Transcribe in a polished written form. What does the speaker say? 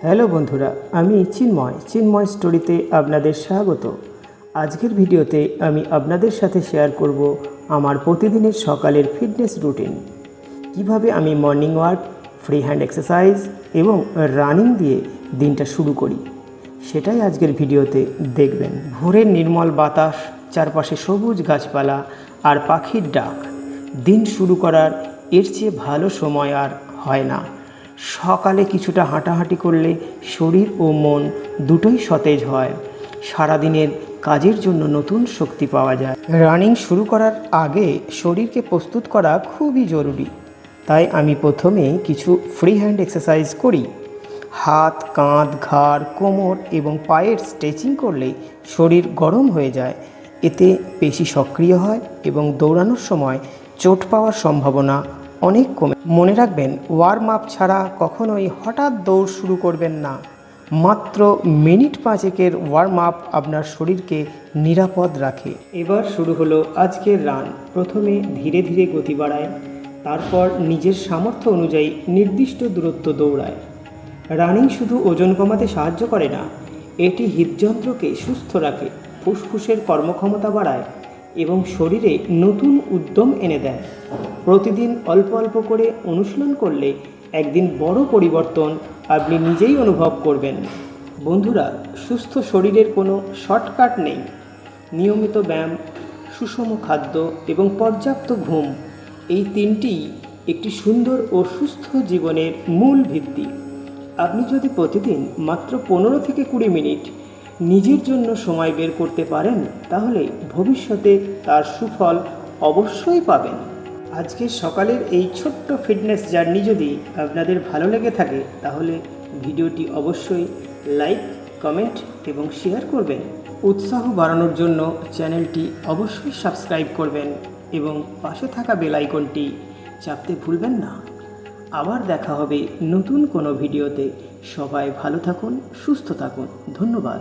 Hello বন্ধুরা, আমি চিন্ময় স্টোরিতে আপনাদের স্বাগত। আজকের ভিডিওতে আমি আপনাদের সাথে শেয়ার করব আমার প্রতিদিনের সকালের ফিটনেস রুটিন। কিভাবে আমি morning walk, free hand exercise এবং রানিং দিয়ে দিনটা শুরু করি, সেটাই আজকের ভিডিওতে দেখবেন। ভোরের নির্মল বাতাস, চারপাশে সবুজ গাছপালা আর পাখির ডাক, দিন শুরু করার এর চেয়ে ভালো সময় আর হয় না। সকালে কিছুটা হাঁটাহাঁটি করলে শরীর ও মন দুটোই সতেজ হয়, সারাদিনের কাজের জন্য নতুন শক্তি পাওয়া যায়। রানিং শুরু করার আগে শরীরকে প্রস্তুত করা খুবই জরুরি, তাই আমি প্রথমে কিছু ফ্রি হ্যান্ড এক্সারসাইজ করি। হাত, কাঁধ, ঘাড়, কোমর এবং পায়ের স্ট্রেচিং করলে শরীর গরম হয়ে যায়, এতে পেশি সক্রিয় হয় এবং দৌড়ানোর সময় চোট পাওয়ার সম্ভাবনা অনেক কমে। মনে রাখবেন, ওয়ার্ম আপ ছাড়া কখনোই হঠাৎ দৌড় শুরু করবেন না। মাত্র মিনিট 5 ওয়ার্ম আপ আপনার শরীরকে নিরাপদ রাখে। এবার শুরু হলো আজকের রান। প্রথমে ধীরে ধীরে গতি বাড়ায়, তারপর নিজের সামর্থ্য অনুযায়ী নির্দিষ্ট দূরত্ব দৌড়ায়। রানিং শুধু ওজন কমাতে সাহায্য করে না, এটি হৃদযন্ত্রকে সুস্থ রাখে, ফুসফুসের কর্মক্ষমতা বাড়ায় এবং শরীরে নতুন উদ্যম এনে দেয়। প্রতিদিন অল্প অল্প করে অনুশীলন করলে একদিন বড় পরিবর্তন আপনি নিজেই অনুভব করবেন। বন্ধুরা, সুস্থ শরীরের কোনো শর্টকাট নেই। নিয়মিত ব্যায়াম, সুষম খাদ্য এবং পর্যাপ্ত ঘুম, এই তিনটিই একটি সুন্দর ও সুস্থ জীবনের মূল ভিত্তি। আপনি যদি প্রতিদিন মাত্র 15 থেকে 20 মিনিট নিজের জন্য সময় বের করতে পারেন, তাহলে ভবিষ্যতে তার সুফল অবশ্যই পাবেন। আজকের সকালের এই ছোট্ট ফিটনেস জার্নি যদি আপনাদের ভালো লেগে থাকে, তাহলে ভিডিওটি অবশ্যই লাইক, কমেন্ট এবং শেয়ার করবেন। উৎসাহ বাড়ানোর জন্য চ্যানেলটি অবশ্যই সাবস্ক্রাইব করবেন এবং পাশে থাকা বেল আইকনটি চাপতে ভুলবেন না। আবার দেখা হবে নতুন কোনো ভিডিওতে। সবাই ভালো থাকুন, সুস্থ থাকুন। ধন্যবাদ।